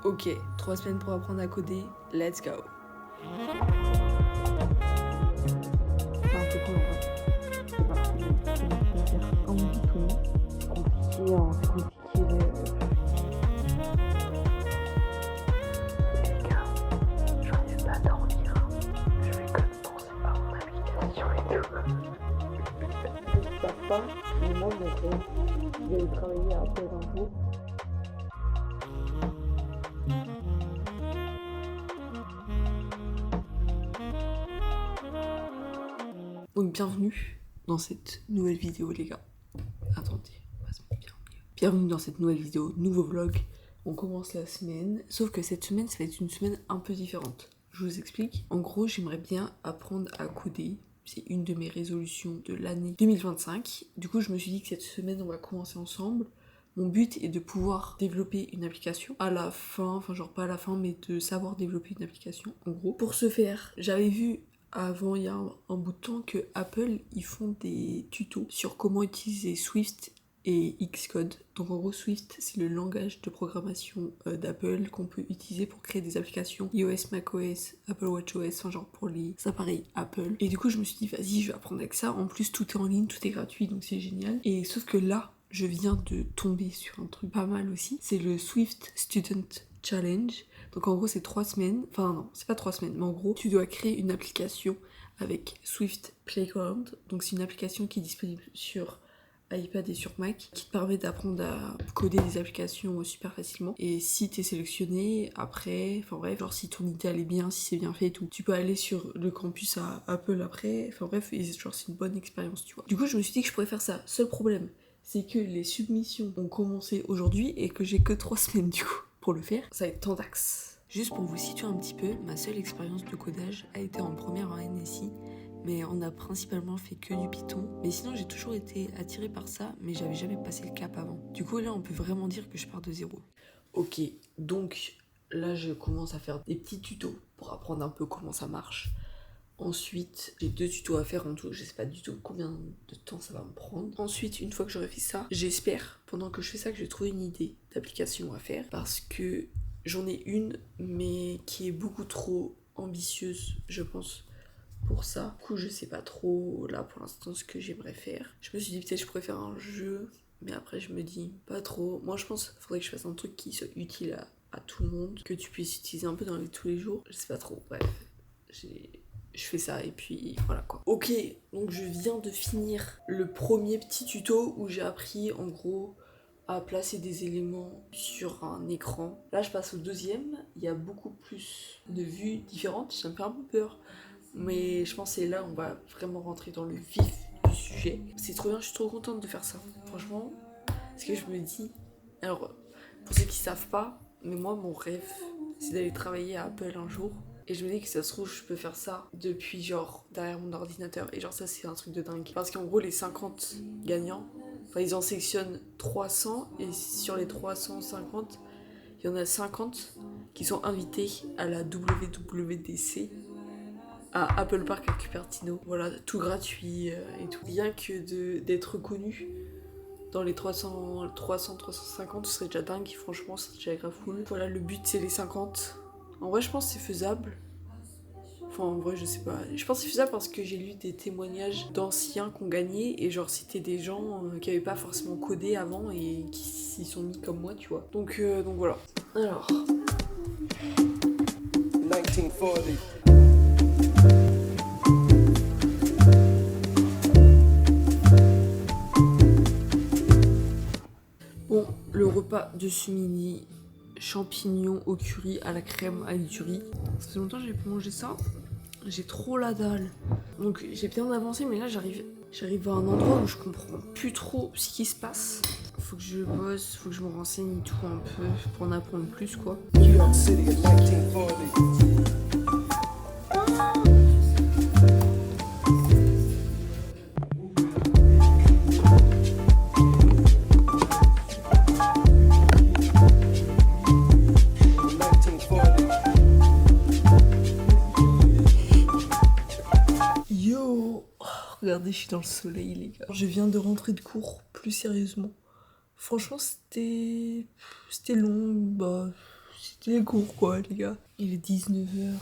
Ok, 3 semaines pour apprendre à coder, let's go. C'est un peu cool en vrai. C'est parti. On va faire un bouton. C'est compliqué, hein. C'est compliqué. Les gars, j'arrive pas à dormir. Je vais comme penser à mon application et tout. Je sais pas, mais moi mon rêve, c'est d'aller travailler à Apple un jour. Donc bienvenue dans cette nouvelle vidéo les gars. Attendez, on va se mettre bien mieux. Bienvenue dans cette nouvelle vidéo, nouveau vlog. On commence la semaine, sauf que cette semaine ça va être une semaine un peu différente. Je vous explique. En gros, j'aimerais bien apprendre à coder. C'est une de mes résolutions de l'année 2025. Du coup, je me suis dit que cette semaine, on va commencer ensemble. Mon but est de pouvoir développer une application à la fin, enfin genre pas à la fin, mais de savoir développer une application en gros. Pour ce faire, j'avais vu avant, il y a un bout de temps, que Apple, ils font des tutos sur comment utiliser Swift et Xcode. Donc en gros, Swift, c'est le langage de programmation d'Apple qu'on peut utiliser pour créer des applications iOS, macOS, Apple WatchOS, enfin genre pour les appareils Apple. Et du coup, je me suis dit, vas-y, je vais apprendre avec ça. En plus, tout est en ligne, tout est gratuit, donc c'est génial. Et sauf que là, je viens de tomber sur un truc pas mal aussi. C'est le Swift Student Challenge. Donc en gros c'est 3 semaines, enfin non, c'est pas 3 semaines, mais en gros tu dois créer une application avec Swift Playground. Donc c'est une application qui est disponible sur iPad et sur Mac, qui te permet d'apprendre à coder des applications super facilement. Et si t'es sélectionné, après, enfin bref, genre si ton idée elle est bien, si c'est bien fait et tout, tu peux aller sur le campus à Apple après, enfin bref, et genre c'est une bonne expérience, tu vois. Du coup je me suis dit que je pourrais faire ça. Seul problème, c'est que les submissions ont commencé aujourd'hui et que j'ai que 3 semaines du coup pour le faire. Ça va être tant d'axes. Juste pour vous situer un petit peu, ma seule expérience de codage a été en première en NSI, mais on a principalement fait que du Python. Mais sinon j'ai toujours été attirée par ça, mais j'avais jamais passé le cap avant. Du coup là on peut vraiment dire que je pars de zéro. Ok, donc là je commence à faire des petits tutos pour apprendre un peu comment ça marche. Ensuite, j'ai 2 tutos à faire en tout, je sais pas du tout combien de temps ça va me prendre. Ensuite, une fois que j'aurai fait ça, j'espère, pendant que je fais ça, que je vais trouver une idée d'application à faire. Parce que j'en ai une, mais qui est beaucoup trop ambitieuse, je pense, pour ça. Du coup, je sais pas trop, là, pour l'instant, ce que j'aimerais faire. Je me suis dit, peut-être je pourrais faire un jeu, mais après, je me dis, pas trop. Moi, je pense qu'il faudrait que je fasse un truc qui soit utile à tout le monde, que tu puisses utiliser un peu dans les tous les jours. Je sais pas trop, bref. Je fais ça et puis voilà quoi. Ok, donc je viens de finir le premier petit tuto où j'ai appris en gros à placer des éléments sur un écran. Là je passe au deuxième, il y a beaucoup plus de vues différentes, ça me fait un peu peur. Mais je pense que c'est là où on va vraiment rentrer dans le vif du sujet. C'est trop bien, je suis trop contente de faire ça. Franchement, parce que je me dis... Alors, pour ceux qui savent pas, mais moi mon rêve, c'est d'aller travailler à Apple un jour. Et je me dis que ça se trouve, je peux faire ça depuis genre derrière mon ordinateur. Et genre ça c'est un truc de dingue. Parce qu'en gros les 50 gagnants, enfin ils en sélectionnent 300 et sur les 350, il y en a 50 qui sont invités à la WWDC à Apple Park à Cupertino. Voilà, tout gratuit et tout. Rien que d'être reconnu dans les 350, ce serait déjà dingue. Franchement, c'est déjà grave cool. Voilà, le but c'est les 50. En vrai, je pense que c'est faisable. Enfin, en vrai, je sais pas. Je pense que c'est faisable parce que j'ai lu des témoignages d'anciens qui ont gagné et genre c'était des gens qui avaient pas forcément codé avant et qui s'y sont mis comme moi, tu vois. Donc voilà. Alors. 1940. Bon, le repas de ce midi, champignons au curry à la crème à du riz. Ça fait longtemps que j'ai pas mangé ça. J'ai trop la dalle. Donc j'ai bien avancé, mais là j'arrive à un endroit où je comprends plus trop ce qui se passe. Faut que je bosse, faut que je me renseigne tout un peu pour en apprendre plus quoi. New York City in 1940. Yo, regardez, je suis dans le soleil, les gars. Je viens de rentrer de cours, plus sérieusement. Franchement, c'était long, bah, les cours quoi les gars. Il est 19h.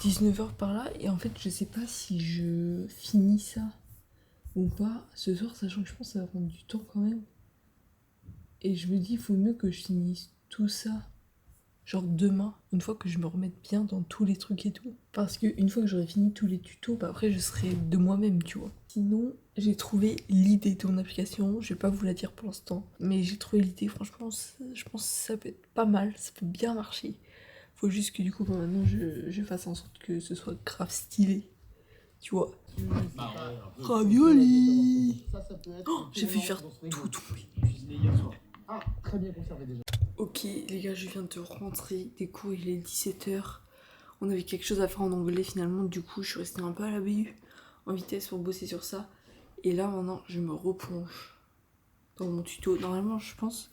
19h par là et en fait je sais pas si je finis ça ou pas ce soir, sachant que je pense que ça va prendre du temps quand même. Et je me dis il faut mieux que je finisse tout ça genre demain, une fois que je me remette bien dans tous les trucs et tout. Parce que une fois que j'aurai fini tous les tutos, bah après je serai de moi-même, tu vois. Sinon, j'ai trouvé l'idée de mon application, je vais pas vous la dire pour l'instant, mais j'ai trouvé l'idée, franchement, je pense que ça peut être pas mal, ça peut bien marcher. Faut juste que du coup, maintenant, je fasse en sorte que ce soit grave stylé, tu vois. Ravioli. Oh, j'ai failli faire tout tomber. Ah, très bien conservé déjà. Ok les gars, je viens de rentrer des cours, il est 17h. On avait quelque chose à faire en anglais finalement, du coup je suis restée un peu à la BU en vitesse pour bosser sur ça. Et là maintenant je me replonge dans mon tuto. Normalement je pense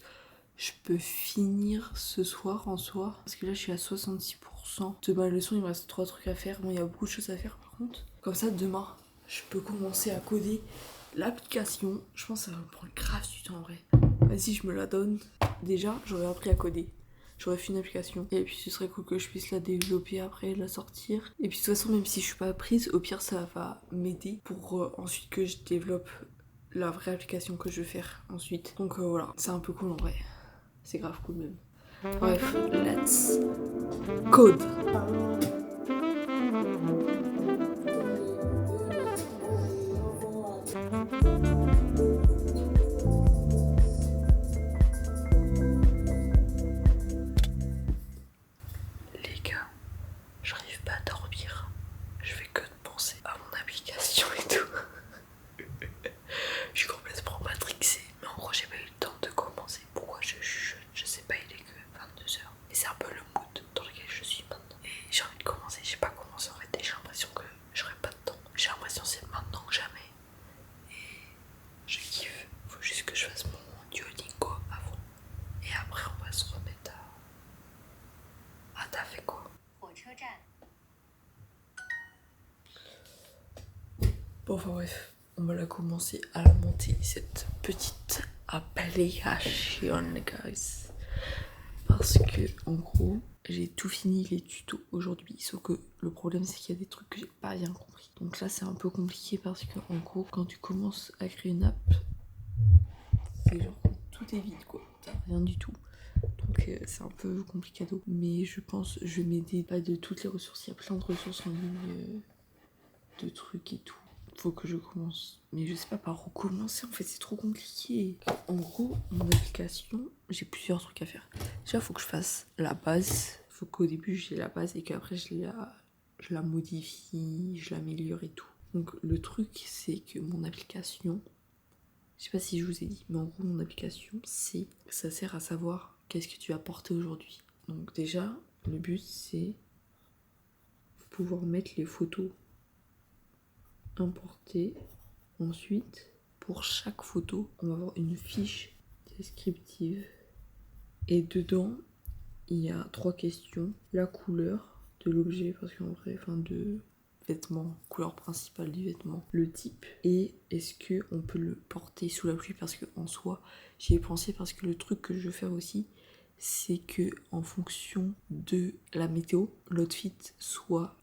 je peux finir ce soir en soi. Parce que là je suis à 66% de ma leçon, il me reste 3 trucs à faire. Bon il y a beaucoup de choses à faire par contre. Comme ça demain je peux commencer à coder l'application. Je pense que ça va me prendre grave du temps en vrai. Vas-y je me la donne. Déjà, j'aurais appris à coder. J'aurais fait une application. Et puis ce serait cool que je puisse la développer après, la sortir. Et puis de toute façon, même si je suis pas apprise, au pire ça va m'aider pour ensuite que je développe la vraie application que je vais faire ensuite. Donc voilà, c'est un peu cool en vrai. C'est grave cool même. Bref, let's code. Bon, enfin bref, on va la commencer à la monter, cette petite application, guys. Parce que, en gros, j'ai tout fini les tutos aujourd'hui. Sauf que le problème, c'est qu'il y a des trucs que j'ai pas bien compris. Donc là, c'est un peu compliqué parce que, en gros, quand tu commences à créer une app, c'est genre tout est vide, quoi. T'as rien du tout. Donc c'est un peu complicado. Mais je pense, je vais m'aider pas de toutes les ressources. Il y a plein de ressources en ligne, de trucs et tout. Faut que je commence. Mais je sais pas par où commencer, en fait c'est trop compliqué. En gros, mon application, j'ai plusieurs trucs à faire. Déjà, faut que je fasse la base. Faut qu'au début j'ai la base et qu'après je la modifie, je l'améliore et tout. Donc le truc c'est que mon application, je sais pas si je vous ai dit, mais en gros mon application, ça sert à savoir qu'est-ce que tu as porté aujourd'hui. Donc déjà, le but c'est pouvoir mettre les photos importer. Ensuite, pour chaque photo, on va avoir une fiche descriptive. Et dedans, il y a 3 questions. La couleur de l'objet, parce qu'en vrai, de vêtements, couleur principale du vêtement, le type, et est-ce qu'on peut le porter sous la pluie, parce qu'en soi, j'y ai pensé, parce que le truc que je veux faire aussi, c'est que en fonction de la météo, l'outfit soit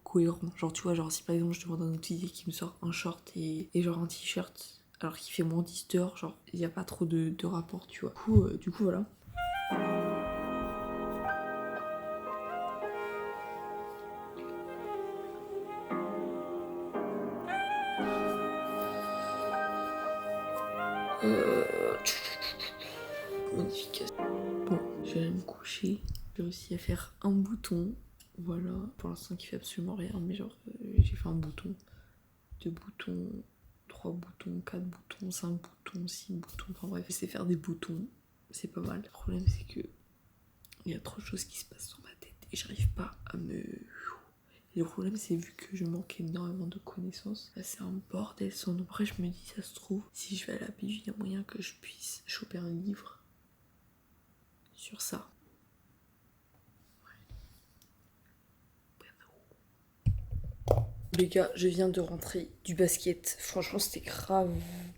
cohérent. Genre tu vois, genre si par exemple je demande à un outfit qui me sort un short et genre un t-shirt alors qu'il fait moins 10 heures, genre il n'y a pas trop de rapport, tu vois. Du coup voilà. Modification. Bon, je vais aller me coucher. J'ai réussi à faire un bouton. Voilà. Pour l'instant, qui fait absolument rien. Mais genre, j'ai fait un bouton, 2 boutons, 3 boutons, 4 boutons, 5 boutons, 6 boutons. Enfin bref, je sais faire des boutons. C'est pas mal. Le problème, c'est que il y a trop de choses qui se passent dans ma tête et j'arrive pas à me... Et le problème, c'est vu que je manque énormément de connaissances, là, c'est un bordel sans nom. Après, je me dis, ça se trouve, si je vais à la BU, il y a moyen que je puisse choper un livre sur ça. Ouais. Les gars, je viens de rentrer du basket. Franchement, c'était grave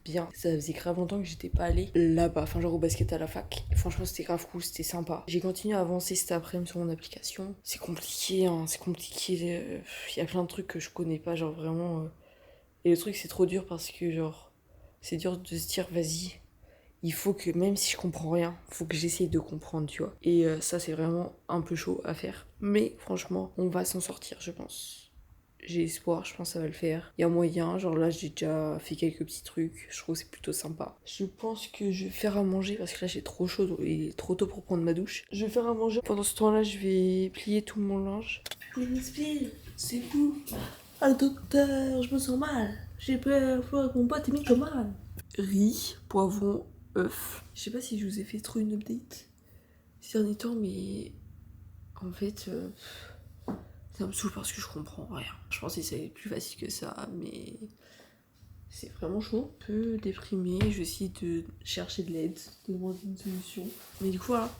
bien. Ça faisait grave longtemps que j'étais pas allée là-bas, enfin genre au basket à la fac. Franchement, c'était grave cool, c'était sympa. J'ai continué à avancer cet après-midi sur mon application. C'est compliqué, hein, c'est compliqué. Il y a plein de trucs que je connais pas, genre vraiment. Et le truc, c'est trop dur parce que genre, c'est dur de se dire, vas-y, il faut que, même si je comprends rien, faut que j'essaye de comprendre, tu vois. Et ça, c'est vraiment un peu chaud à faire. Mais franchement, on va s'en sortir, je pense. J'ai espoir, je pense que ça va le faire. Il y a moyen, genre là j'ai déjà fait quelques petits trucs, je trouve que c'est plutôt sympa. Je pense que je vais faire à manger parce que là j'ai trop chaud et il est trop tôt pour prendre ma douche. Je vais faire à manger. Pendant ce temps-là, je vais plier tout mon linge. C'est fou. Ah le docteur, je me sens mal. J'ai peur, faut que mon pote est mythomane. Riz, poivron, œuf. Je sais pas si je vous ai fait trop une update ces derniers temps, mais en fait... ça me saoule parce que je comprends rien. Je pensais que ça allait être plus facile que ça, mais c'est vraiment chaud. Un peu déprimé, je vais essayer de chercher de l'aide, de demander une solution. Mais du coup, voilà.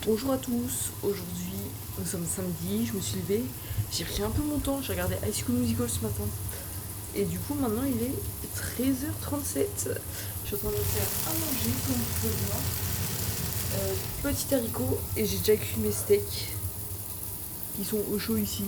Bonjour à tous, aujourd'hui nous sommes samedi, je me suis levée, j'ai pris un peu mon temps, j'ai regardé High School Musical ce matin. Et du coup maintenant il est 13h37, je suis en train de faire à manger comme vous pouvez voir. Petit haricot et j'ai déjà cuit mes steaks qui sont au chaud ici.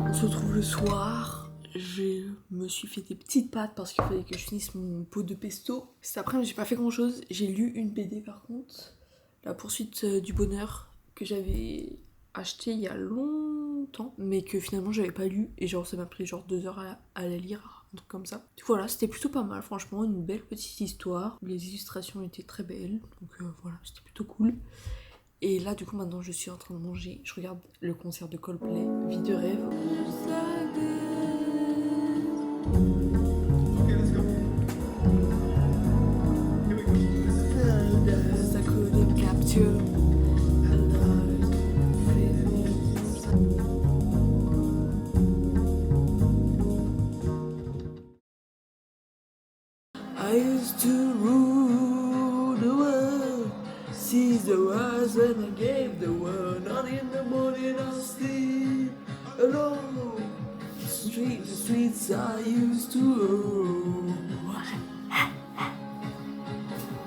On se retrouve le soir. Je me suis fait des petites pâtes parce qu'il fallait que je finisse mon pot de pesto. Cet après-midi, j'ai pas fait grand chose. J'ai lu une BD par contre, La poursuite du bonheur, que j'avais acheté il y a longtemps, mais que finalement j'avais pas lu. Et genre, ça m'a pris genre 2 heures à la lire, un truc comme ça. Voilà, c'était plutôt pas mal, franchement. Une belle petite histoire. Les illustrations étaient très belles, donc voilà, c'était plutôt cool. Et là, du coup, maintenant, je suis en train de manger. Je regarde le concert de Coldplay, Vie de rêve. Okay, let's go. Here we go. Ça couldn't capture. I used to rule the world, seize the words when I gave the word. Not in the morning I'll sleep alone. The streets I used to roam.